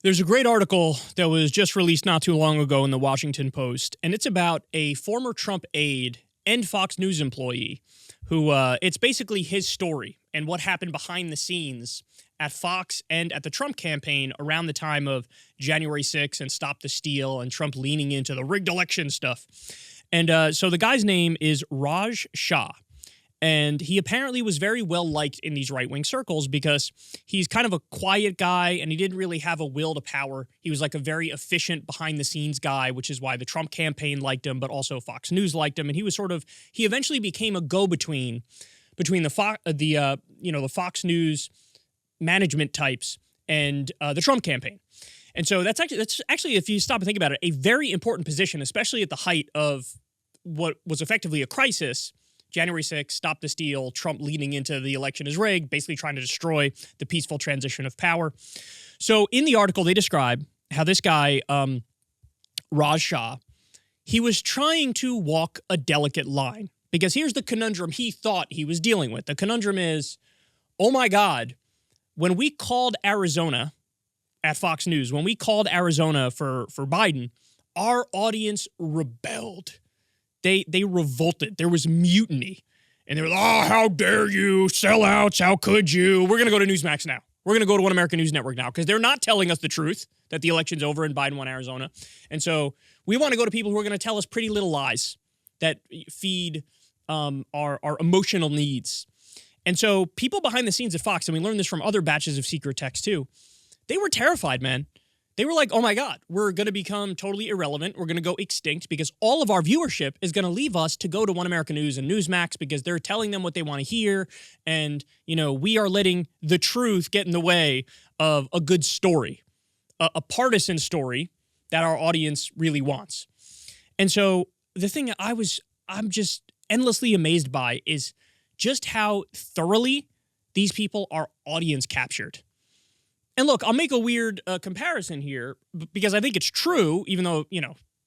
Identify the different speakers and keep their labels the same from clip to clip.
Speaker 1: There's a great article that was just released not too long ago in the Washington Post, and it's about a former Trump aide and Fox News employee who, it's basically his story and what happened behind the scenes at Fox and at the Trump campaign around the time of January 6th and Stop the Steal and Trump leaning into the rigged election stuff. And so the guy's name is Raj Shah. And he apparently was very well liked in these right-wing circles because he's kind of a quiet guy and he didn't really have a will to power. He was like a very efficient behind-the-scenes guy, which is why the Trump campaign liked him, but also Fox News liked him. And he eventually became a go-between between the Fox News management types and the Trump campaign. And so that's actually, if you stop and think about it, a very important position, especially at the height of what was effectively a crisis. January 6th, Stop the Steal, Trump leading into the election is rigged, basically trying to destroy the peaceful transition of power. So in the article, they describe how this guy, Raj Shah, he was trying to walk a delicate line. Because here's the conundrum he thought he was dealing with. The conundrum is, oh my God, when we called Arizona at Fox News, when we called Arizona for Biden, our audience rebelled. They revolted. There was mutiny. And they were like, oh, how dare you, sellouts, how could you? We're going to go to Newsmax now. We're going to go to One American News Network now because they're not telling us the truth that the election's over and Biden won Arizona. And so we want to go to people who are going to tell us pretty little lies that feed our emotional needs. And so people behind the scenes at Fox, and we learned this from other batches of secret texts too, they were terrified, man. They were like, oh my God, we're going to become totally irrelevant. We're going to go extinct because all of our viewership is going to leave us to go to One American News and Newsmax because they're telling them what they want to hear. And, we are letting the truth get in the way of a good story, a partisan story that our audience really wants. And so the thing I'm just endlessly amazed by is just how thoroughly these people are audience captured. And look, I'll make a weird comparison here because I think it's true, even though,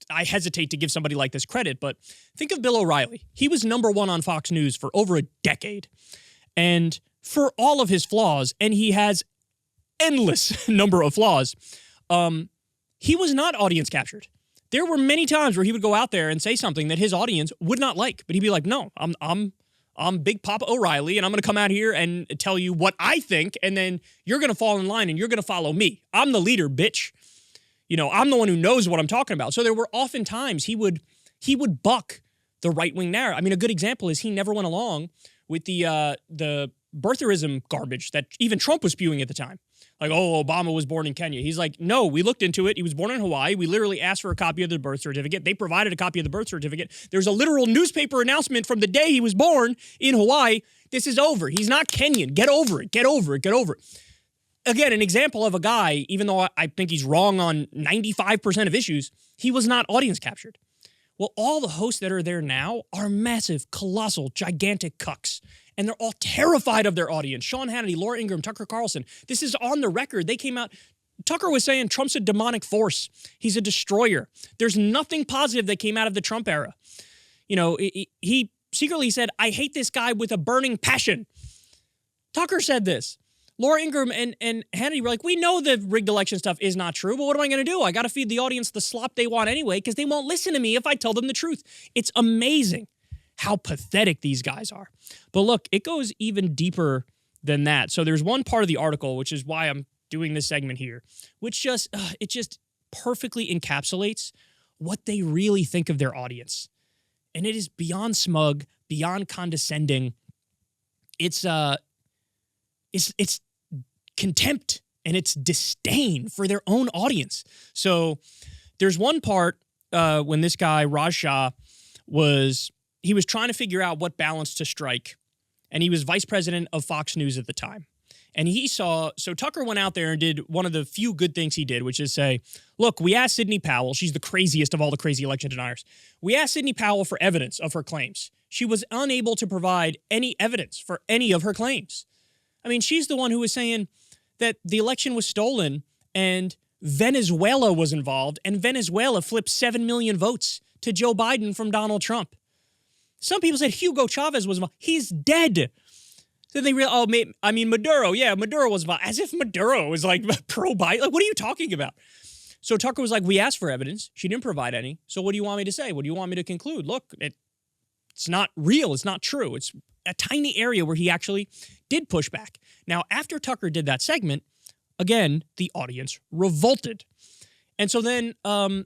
Speaker 1: I hesitate to give somebody like this credit, but think of Bill O'Reilly. He was #1 on Fox News for over a decade. And for all of his flaws, and he has endless number of flaws, he was not audience captured. There were many times where he would go out there and say something that his audience would not like, but he'd be like, no, I'm Big Papa O'Reilly, and I'm going to come out here and tell you what I think, and then you're going to fall in line, and you're going to follow me. I'm the leader, bitch. I'm the one who knows what I'm talking about. So there were often times he would buck the right-wing narrative. I mean, a good example is he never went along with the birtherism garbage that even Trump was spewing at the time. Like, oh, Obama was born in Kenya. He's like, no, we looked into it. He was born in Hawaii. We literally asked for a copy of the birth certificate. They provided a copy of the birth certificate. There's a literal newspaper announcement from the day he was born in Hawaii. This is over. He's not Kenyan. Get over it. Get over it. Get over it. Again, an example of a guy, even though I think he's wrong on 95% of issues, he was not audience captured. Well, all the hosts that are there now are massive, colossal, gigantic cucks. And they're all terrified of their audience. Sean Hannity, Laura Ingraham, Tucker Carlson. This is on the record. They came out. Tucker was saying Trump's a demonic force. He's a destroyer. There's nothing positive that came out of the Trump era. He secretly said, I hate this guy with a burning passion. Tucker said this. Laura Ingraham and Hannity were like, we know the rigged election stuff is not true, but what am I going to do? I got to feed the audience the slop they want anyway because they won't listen to me if I tell them the truth. It's amazing how pathetic these guys are. But look, it goes even deeper than that. So there's one part of the article, which is why I'm doing this segment here, which just perfectly encapsulates what they really think of their audience. And it is beyond smug, beyond condescending. It's contempt and it's disdain for their own audience. So there's one part when this guy, Raj Shah, was trying to figure out what balance to strike. And he was vice president of Fox News at the time. And so Tucker went out there and did one of the few good things he did, which is say, look, we asked Sidney Powell, she's the craziest of all the crazy election deniers. We asked Sidney Powell for evidence of her claims. She was unable to provide any evidence for any of her claims. I mean, she's the one who was saying that the election was stolen and Venezuela was involved, and Venezuela flipped 7 million votes to Joe Biden from Donald Trump. Some people said Hugo Chavez was involved. He's dead. Then they realize, I mean, Maduro, yeah, Maduro was about, as if Maduro was like pro-Biden. Like, what are you talking about? So Tucker was like, we asked for evidence. She didn't provide any. So what do you want me to say? What do you want me to conclude? Look, it's not real. It's not true. It's a tiny area where he actually did push back. Now, after Tucker did that segment, again, the audience revolted. And so then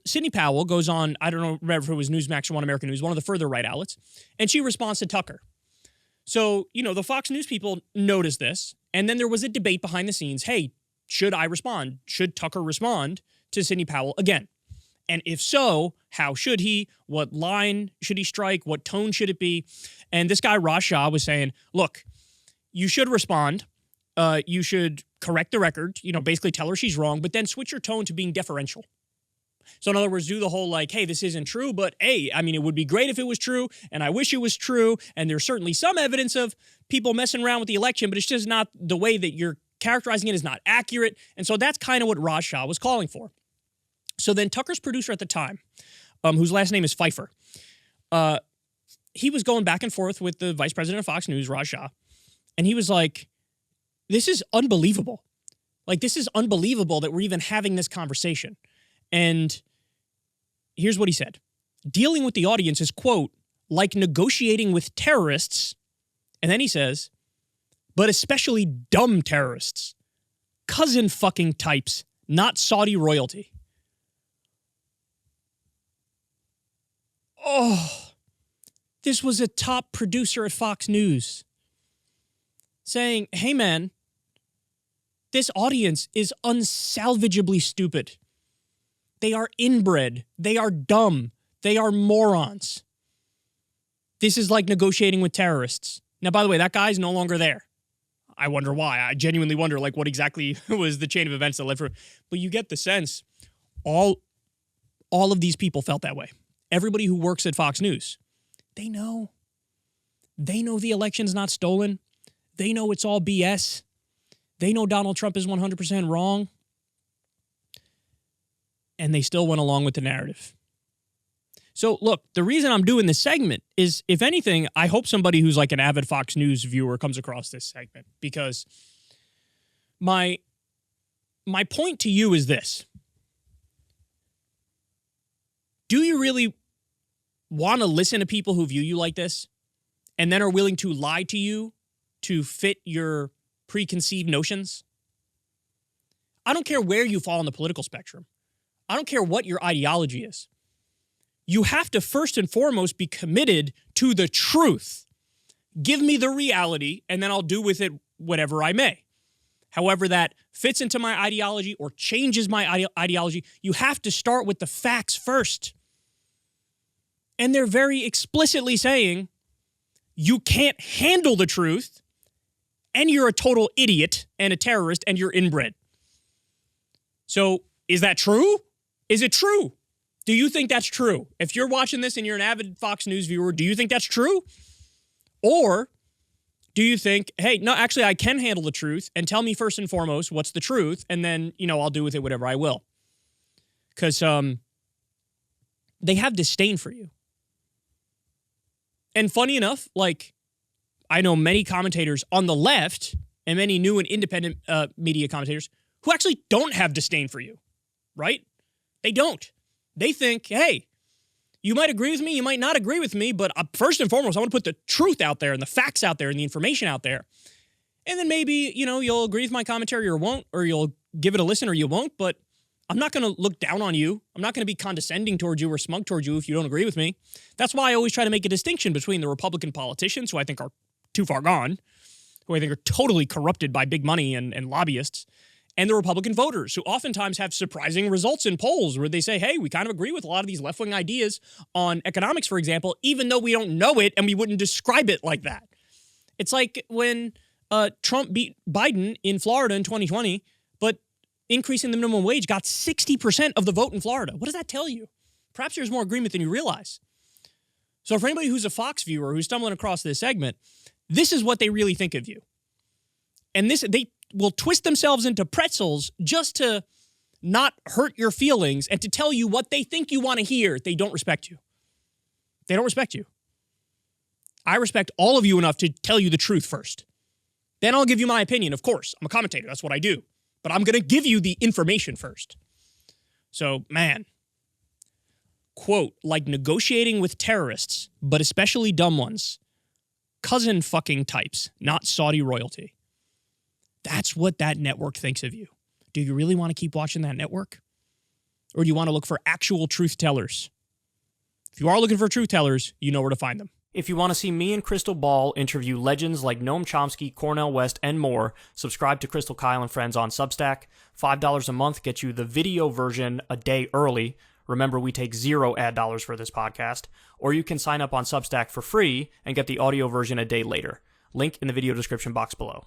Speaker 1: Sidney Powell goes on, I don't know, remember if it was Newsmax or One American News, one of the further right outlets, and she responds to Tucker. So, the Fox News people noticed this, and then there was a debate behind the scenes. Hey, should I respond? Should Tucker respond to Sidney Powell again? And if so, how should he? What line should he strike? What tone should it be? And this guy, Raj Shah, was saying, look, you should respond. You should correct the record, basically tell her she's wrong, but then switch your tone to being deferential. So in other words, do the whole like, hey, this isn't true, but hey, I mean, it would be great if it was true, and I wish it was true, and there's certainly some evidence of people messing around with the election, but it's just not the way that you're characterizing it is not accurate. And so that's kind of what Raj Shah was calling for. So then Tucker's producer at the time, whose last name is Pfeiffer, he was going back and forth with the vice president of Fox News, Raj Shah, and he was like, this is unbelievable. Like, this is unbelievable that we're even having this conversation. And here's what he said. Dealing with the audience is, quote, like negotiating with terrorists. And then he says, but especially dumb terrorists. Cousin fucking types, not Saudi royalty. Oh, this was a top producer at Fox News saying, hey, man, this audience is unsalvageably stupid. They are inbred. They are dumb. They are morons. This is like negotiating with terrorists. Now, by the way, that guy's no longer there. I wonder why. I genuinely wonder, like, what exactly was the chain of events that led for. But you get the sense all of these people felt that way. Everybody who works at Fox News, they know. They know the election's not stolen. They know it's all BS. They know Donald Trump is 100% wrong. And they still went along with the narrative. So, look, the reason I'm doing this segment is, if anything, I hope somebody who's like an avid Fox News viewer comes across this segment, because my point to you is this. Do you really want to listen to people who view you like this and then are willing to lie to you to fit your preconceived notions? I don't care where you fall on the political spectrum. I don't care what your ideology is. You have to first and foremost be committed to the truth. Give me the reality, and then I'll do with it whatever I may. However that fits into my ideology or changes my ideology, you have to start with the facts first. And they're very explicitly saying, you can't handle the truth, and you're a total idiot and a terrorist, and you're inbred. So, is that true? Is it true? Do you think that's true? If you're watching this and you're an avid Fox News viewer, do you think that's true? Or do you think, hey, no, actually, I can handle the truth, and tell me first and foremost what's the truth, and then, I'll do with it whatever I will. Because they have disdain for you. And funny enough, like, I know many commentators on the left and many new and independent media commentators who actually don't have disdain for you, right? They don't. They think, hey, you might agree with me, you might not agree with me, but first and foremost, I want to put the truth out there and the facts out there and the information out there. And then maybe, you'll agree with my commentary or won't, or you'll give it a listen or you won't, but I'm not going to look down on you. I'm not going to be condescending towards you or smug towards you if you don't agree with me. That's why I always try to make a distinction between the Republican politicians, who I think are too far gone, who I think are totally corrupted by big money and lobbyists, and the Republican voters, who oftentimes have surprising results in polls where they say, hey, we kind of agree with a lot of these left-wing ideas on economics, for example, even though we don't know it and we wouldn't describe it like that. It's like when Trump beat Biden in Florida in 2020, but increasing the minimum wage got 60% of the vote in Florida. What does that tell you? Perhaps there's more agreement than you realize. So for anybody who's a Fox viewer who's stumbling across this segment, this is what they really think of you. And they will twist themselves into pretzels just to not hurt your feelings and to tell you what they think you want to hear. They don't respect you. They don't respect you. I respect all of you enough to tell you the truth first. Then I'll give you my opinion, of course. I'm a commentator. That's what I do. But I'm going to give you the information first. So, man, quote, like negotiating with terrorists, but especially dumb ones. Cousin fucking types, not Saudi royalty. That's what that network thinks of you. Do you really want to keep watching that network? Or do you want to look for actual truth tellers? If you are looking for truth tellers, you know where to find them. If you want to see me and Crystal Ball interview legends like Noam Chomsky, Cornel West, and more, subscribe to Crystal Kyle and Friends on Substack. $5 a month gets you the video version a day early. Remember, we take 0 ad dollars for this podcast. Or you can sign up on Substack for free and get the audio version a day later. Link in the video description box below.